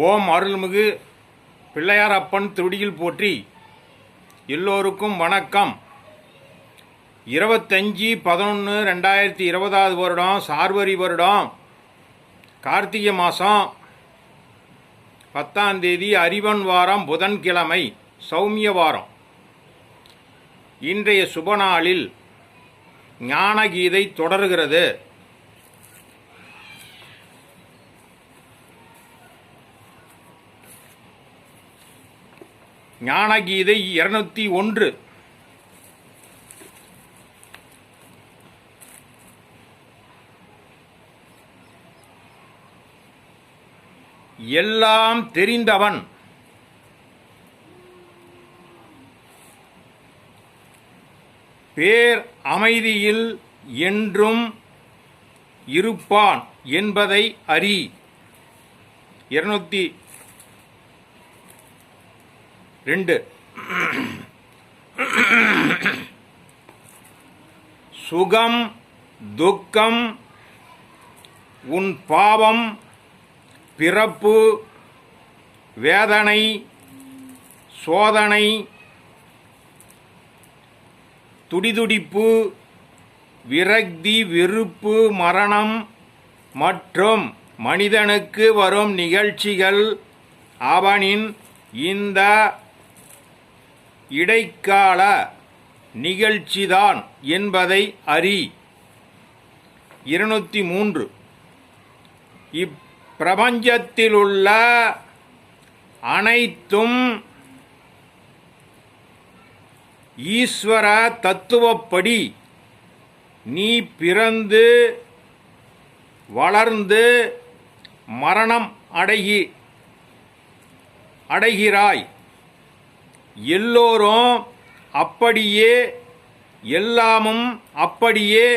ஓம் அருள்மிகு பிள்ளையார் அப்பன் திருடியில் போற்றி. எல்லோருக்கும் வணக்கம். 25/11/2020 வருடம் சார்வரி வருடம் கார்த்திகை மாதம் 10ஆம் தேதி அறிவன் வாரம் புதன்கிழமை சௌமிய வாரம். இன்றைய சுபநாளில் ஞானகீதை தொடர்கிறது. ஞானகீதை 201. எல்லாம் தெரிந்தவன் பேர் அமைதியில் என்றும் இருப்பான் என்பதை அறி. 202. சுகம் துக்கம் உன் பாவம் பிறப்பு வேதனை சோதனை துடிதுடிப்பு விரக்தி வெறுப்பு மரணம் மற்றும் மனிதனுக்கு வரும் நிகழ்ச்சிகள் அவனின் இந்த இடைக்கால நிகழ்ச்சிதான் என்பதை அறி. 203. இப்பிரபஞ்சத்திலுள்ள அனைத்தும் ஈஸ்வர தத்துவப்படி நீ பிறந்து வளர்ந்து மரணம் அடைகிறாய். எல்லோரும் அப்படியே எல்லாமும் அப்படியே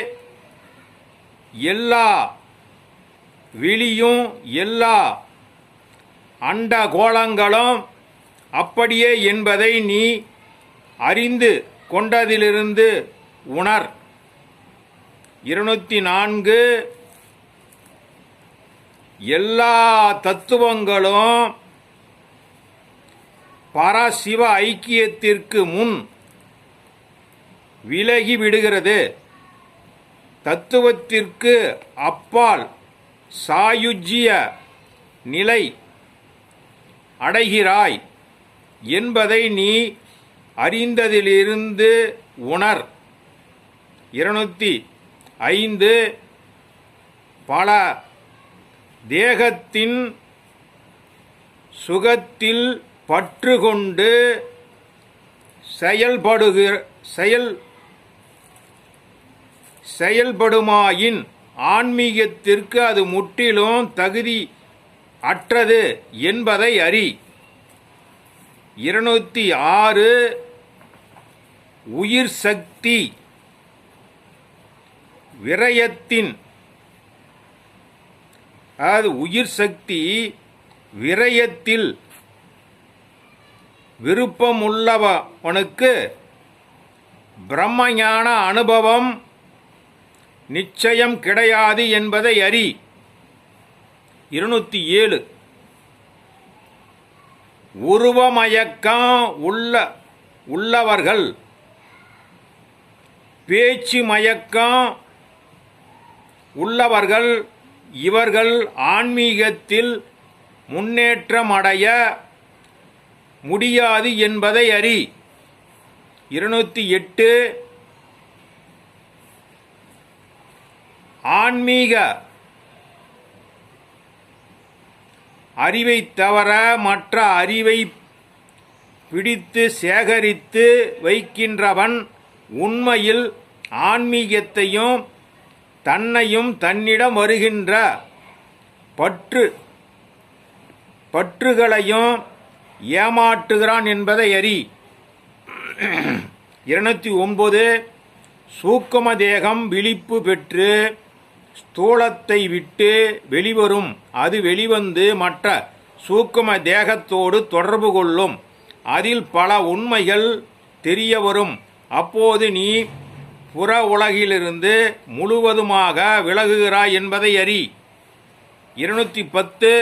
எல்லா வெளியும் எல்லா அண்டகோளங்களும் அப்படியே என்பதை நீ அறிந்து கொண்டதிலிருந்து உணர். 204. எல்லா தத்துவங்களும் பரசிவ ஐக்கியத்திற்கு முன் விலகி விடுகிறது. தத்துவத்திற்கு அப்பால் சாயுஜ்ய நிலை அடைகிறாய் என்பதை நீ அறிந்ததிலிருந்து உணர். 205. பல தேகத்தின் சுகத்தில் பற்று கொண்டு செயல்படுமாயின் ஆன்மீகத்திற்கு அது முற்றிலும் தகுதி அற்றது என்பதை அறி. 206. உயிர் சக்தி விரயத்தில் விருப்பமுள்ளவனுக்கு பிரம்மஞான அனுபவம் நிச்சயம் கிடையாது என்பதை அறி. 207. உருவமயக்கம் உள்ளவர்கள் பேச்சு மயக்கம் உள்ளவர்கள் இவர்கள் ஆன்மீகத்தில் முன்னேற்றமடைய முடியாது என்பதை அறி. 208. ஆன்மீக அறிவை தவிர மற்ற அறிவை பிடித்து சேகரித்து வைக்கின்றவன் உண்மையில் ஆன்மீகத்தையும் தன்னையும் தன்னிடம் வருகின்ற பற்றுகளையும் ஏமாற்றுகிறான் என்பதை அறி. 209. சூக்கும தேகம் விழிப்பு பெற்று ஸ்தூலத்தை விட்டு வெளிவரும். அது வெளிவந்து மற்ற சூக்கும தேகத்தோடு தொடர்பு கொள்ளும். அதில் பல உண்மைகள் தெரிய வரும். அப்போது நீ புற உலகிலிருந்து முழுவதுமாக விலகுகிறாய் என்பதை அறி. 210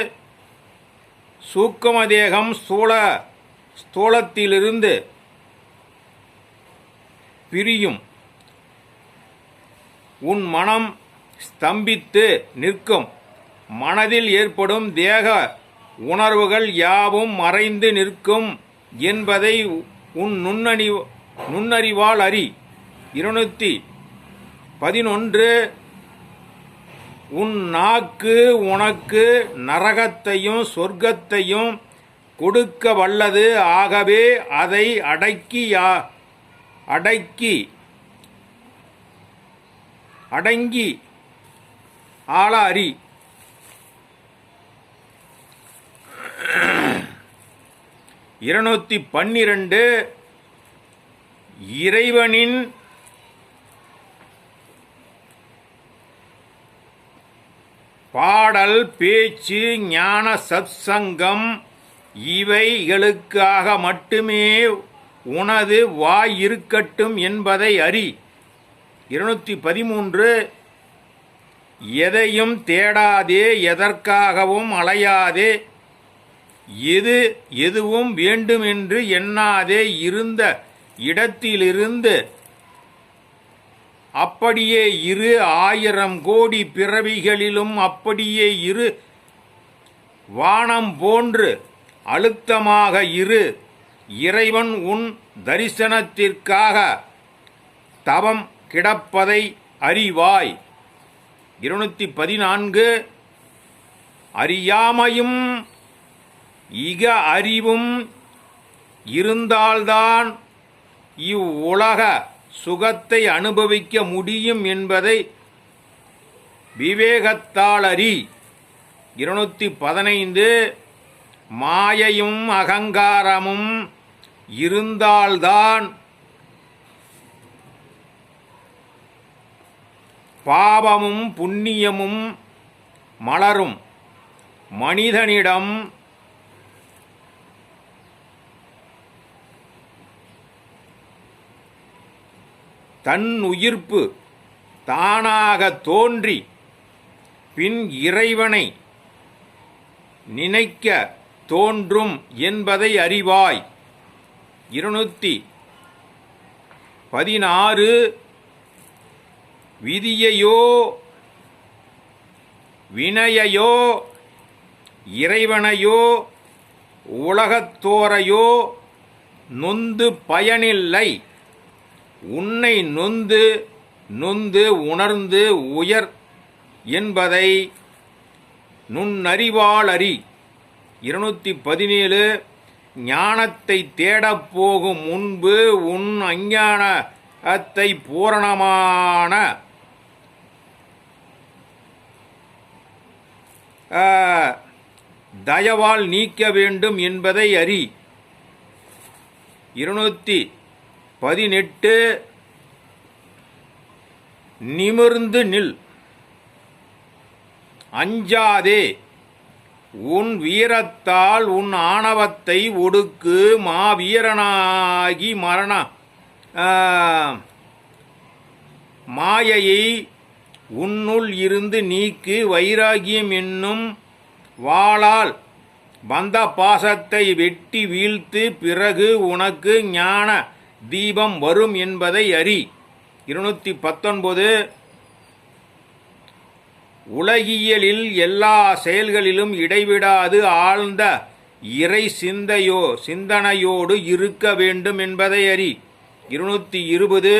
சூக்கும தேகம் ஸ்தூலத்திலிருந்து பிரியும். உன் மனம் ஸ்தம்பித்து நிற்கும். மனதில் ஏற்படும் தேக உணர்வுகள் யாவும் மறைந்து நிற்கும் என்பதை உன் நுண்ணறிவால் அறி. 211. உன் நாக்கு உனக்கு நரகத்தையும் சொர்க்கத்தையும் கொடுக்க வல்லது. ஆகவே அதை அடங்கி ஆள அறி. 212. இறைவனின் பாடல், பேச்சு, ஞான சத்சங்கம் இவைகளுக்காக மட்டுமே உனது வாய் இருக்கட்டும் என்பதை அறி. 213. எதையும் தேடாதே, எதற்காகவும் அலையாதே, எதுவும் வேண்டுமென்று எண்ணாதே. இருந்த இடத்திலிருந்து அப்படியே இரு. 1000 கோடி பிறவிகளிலும் அப்படியே இரு. வானம் போன்று அழுத்தமாக இரு. இறைவன் உன் தரிசனத்திற்காக தவம் கிடப்பதை அறிவாய். 214. அறியாமையும் இக அறிவும் இருந்தால்தான் இவ்வுலக சுகத்தை அனுபவிக்க முடியும் என்பதை விவேகத்தால் அறி. 215. மாயையும் அகங்காரமும் இருந்தால்தான் பாவமும் புண்ணியமும் மலரும். மனிதனிடம் தன் உயிர்ப்பு தானாக தோன்றி பின் இறைவனை நினைக்க தோன்றும் என்பதை அறிவாய். 216. விதியையோ வினையையோ இறைவனையோ உலகத்தோரையோ நொந்து பயனில்லை. உன்னை நொந்து உணர்ந்து உயர் என்பதை நுண்ணறிவால் அறி. 217. ஞானத்தை தேடப் போகும் முன்பு உன் அஞ்ஞானத்தை பூரணமான தயவால் நீக்க வேண்டும் என்பதை அறி. 218. நிமிர்ந்து நில், அஞ்சாதே. உன் வீரத்தால் உன் ஆணவத்தை ஒடுக்கு. மாவீரனாகி மாயையை உன்னுள் இருந்து நீக்கு. வைராகியம் என்னும் வாளால் பந்த பாசத்தை வெட்டி வீழ்த்து. பிறகு உனக்கு ஞான தீபம் வரும் என்பதை அறி. 219. உலகியலில் எல்லா செயல்களிலும் இடைவிடாது ஆழ்ந்த இறை சிந்தனையோடு இருக்க வேண்டும் என்பதை அறி. 220.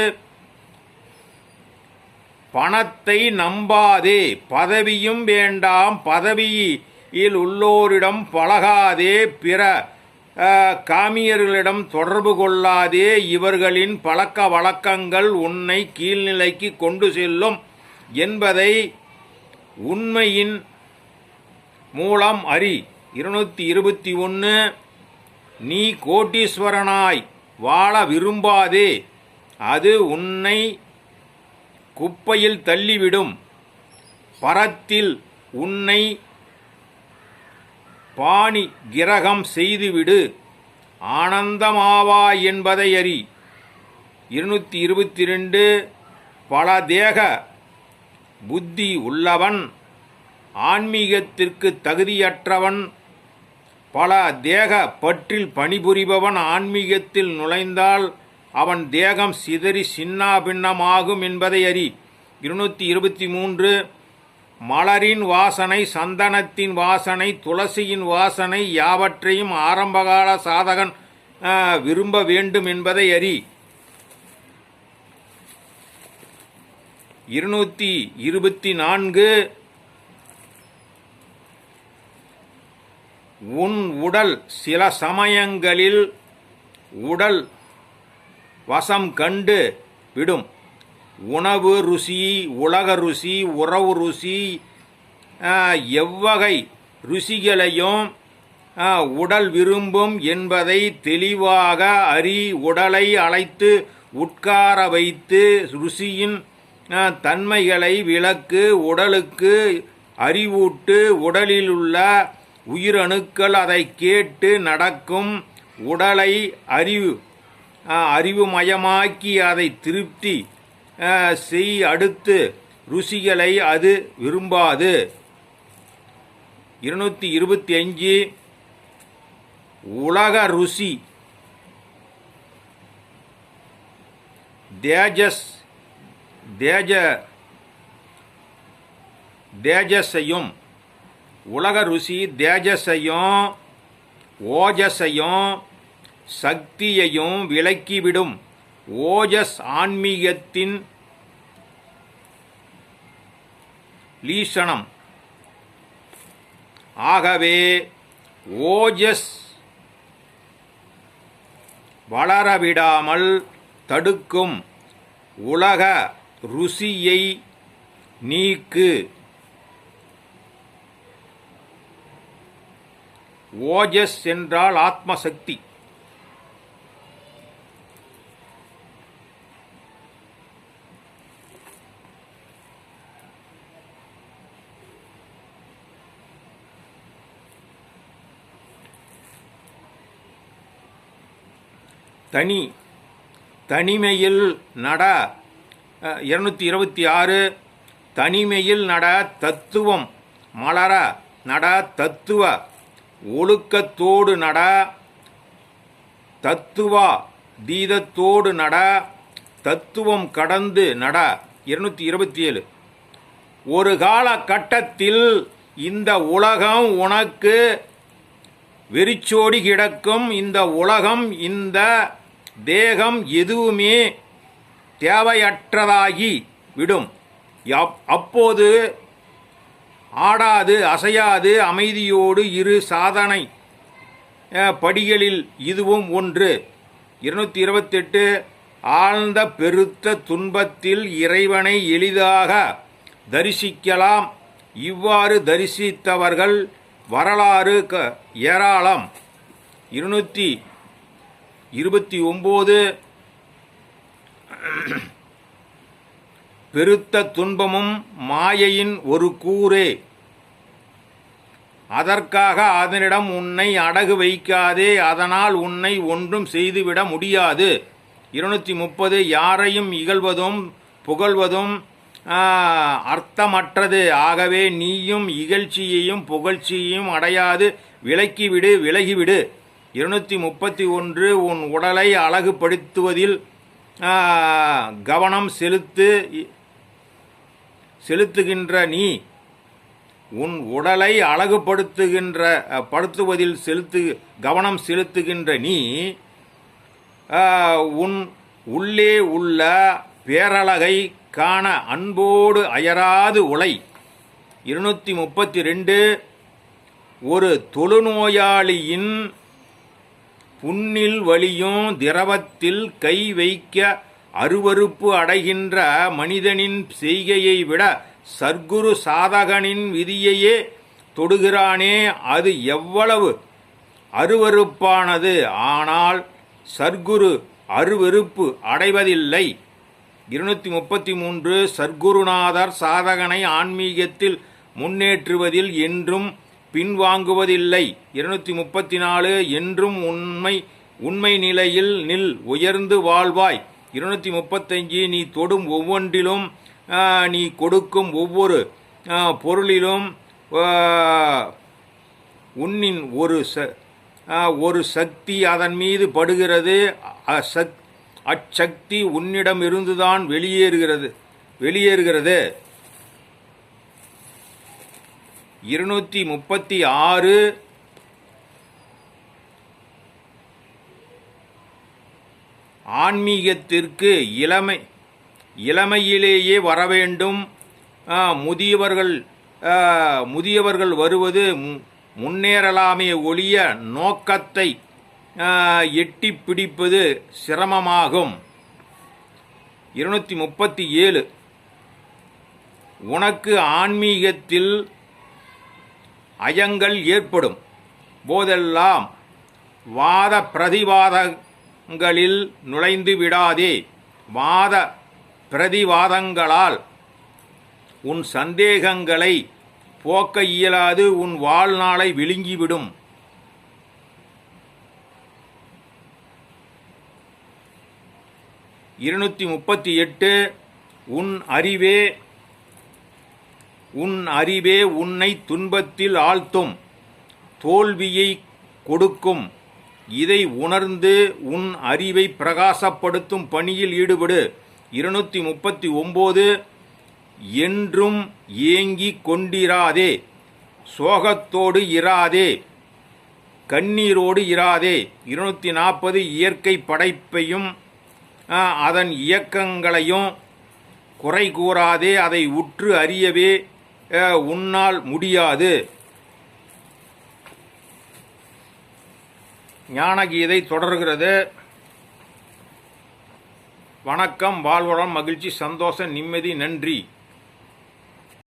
பணத்தை நம்பாதே, பதவியும் வேண்டாம், பதவியில் உள்ளோரிடம் பழகாதே, பிற காமியர்களிடம் தொடர்பு கொள்ளாதே. இவர்களின் பழக்க வழக்கங்கள் உன்னை கீழ்நிலைக்கு கொண்டு செல்லும் என்பதை உண்மையின் மூலம் அறி. 221. நீ கோட்டீஸ்வரனாய் வாழ விரும்பாதே, அது உன்னை குப்பையில் தள்ளிவிடும். பரத்தில் உன்னை பாணி கிரகம் செய்துவிடு. ஆனந்தமாவாய் என்பதை அறி. 222. பல தேக புத்தி உள்ளவன், ஆன்மீகத்திற்கு தகுதியற்றவன், பல தேக பற்றில் பணிபுரிபவன் ஆன்மீகத்தில் நுழைந்தால் அவன் தேகம் சிதறி சின்னாபின்னமாகும் என்பதை அறி. 223. மலரின் வாசனை, சந்தனத்தின் வாசனை, துளசியின் வாசனை யாவற்றையும் ஆரம்பகால சாதகன் விரும்ப வேண்டும் என்பதை அறி. 224. உன் உடல் சில சமயங்களில் உடல் வசம் கண்டு விடும். உணவு ருசி, உலக ருசி, உறவு ருசி, எவ்வகை ருசிகளையும் உடல் விரும்பும் என்பதை தெளிவாக அறி. உடலை அழைத்து உட்கார வைத்து ருசியின் தன்மைகளை விளக்கு. உடலுக்கு அறிவூட்டு. உடலிலுள்ள உயிரணுக்கள் அதை கேட்டு நடக்கும். உடலை அறிவுமயமாக்கி அதை திருப்தி செய். அடுத்து ருசிகளை அது விரும்பாது. 225. உலக ருசி தேஜஸையும் உலக ருசி தேஜஸையும் ஓஜஸையும் சக்தியையும் விலக்கிவிடும். ஓஜஸ் ஆன்மீகத்தின் லீஷணம். ஆகவே ஓஜஸ் வளரவிடாமல் தடுக்கும் உலக ருசியை நீக்கு. ஓஜஸ் என்றால் ஆத்மசக்தி. தனிமையில் நட. 226. தனிமையில் நட, தத்துவம் மலர நட. தத்துவ ஒழுக்கத்தோடு நட. தத்துவா தீதத்தோடு நட. தத்துவம் கடந்து நட. 227. ஒரு காலகட்டத்தில் இந்த உலகம் உனக்கு வெறிச்சோடி கிடக்கும். இந்த உலகம், இந்த தேகம் எதுவுமே தேவையற்றதாகி விடும். அப்போது ஆடாது அசையாது அமைதியோடு இரு. சாதனை படிகளில் இதுவும் ஒன்று. 228. ஆழ்ந்த பெருத்த துன்பத்தில் இறைவனை எளிதாக தரிசிக்கலாம். இவ்வாறு தரிசித்தவர்கள் வரலாறு ஏராளம். 229. பெருத்த துன்பமும் மாயையின் ஒரு கூறே. அதற்காக அதனிடம் உன்னை அடகு வைக்காதே. அதனால் உன்னை ஒன்றும் செய்துவிட முடியாது. 230. யாரையும் இகழ்வதும் புகழ்வதும் அர்த்தமற்றது. ஆகவே நீயும் இகழ்ச்சியையும் புகழ்ச்சியையும் அடையாது விலகிவிடு. 231. உன் உடலை அழகுபடுத்துவதில் கவனம் செலுத்துகின்ற நீ, உன் உடலை படுத்துவதில் கவனம் செலுத்துகின்ற நீ, உன் உள்ளே உள்ள பேரழகை காண அன்போடு அயராது உழை. 232. ஒரு தொழுநோயாளியின் புண்ணில் வலியும் திரவத்தில் கை வைக்க அருவருப்பு அடைகின்ற மனிதனின் செய்கையை விட சர்க்குரு சாதகனின் விதியையே தொடுகிறானே, அது எவ்வளவு அருவருப்பானது. ஆனால் சர்க்குரு அருவருப்பு அடைவதில்லை. 233. சர்க்குருநாதர் சாதகனை ஆன்மீகத்தில் முன்னேற்றுவதில் என்றும் பின்வாங்குவதில்லை. 234. என்றும் உண்மை நிலையில் நில், உயர்ந்து வாழ்வாய். 235. நீ தொடும் ஒவ்வொன்றிலும், நீ கொடுக்கும் ஒவ்வொரு பொருளிலும் உன்னின் ஒரு ஒரு சக்தி அதன் மீது படுகிறது. அச்சக்தி உன்னிடம் இருந்துதான் வெளியேறுகிறது. 236 ஆன்மீகத்திற்கு இளமையிலேயே வரவேண்டும். முதியவர்கள் வருவது முன்னேறலாமே ஒழிய நோக்கத்தை எட்டி பிடிப்பது சிரமமாகும். 237 உனக்கு ஆன்மீகத்தில் அயங்கள் ஏற்படும் போதெல்லாம் வாத பிரதிவாதங்களில் நுழைந்து விடாதே. வாத பிரதிவாதங்களால் உன் சந்தேகங்களை போக்க இயலாது, உன் வாழ்நாளை விழுங்கிவிடும். 238 உன் அறிவே உன்னை துன்பத்தில் ஆழ்த்தும், தோல்வியை கொடுக்கும். இதை உணர்ந்து உன் அறிவை பிரகாசப்படுத்தும் பணியில் ஈடுபடு. 239 என்றும் ஏங்கிக் கொண்டிராதே, சோகத்தோடு இராதே, கண்ணீரோடு இராதே. 240 இயற்கை படைப்பையும் அதன் இயக்கங்களையும் குறை கூறாதே, அதை உற்று அறியவே உன்னால் முடியாது. ஞானகீதை தொடர்கிறது. வணக்கம், வாழ்வளம், மகிழ்ச்சி, சந்தோஷம், நிம்மதி, நன்றி.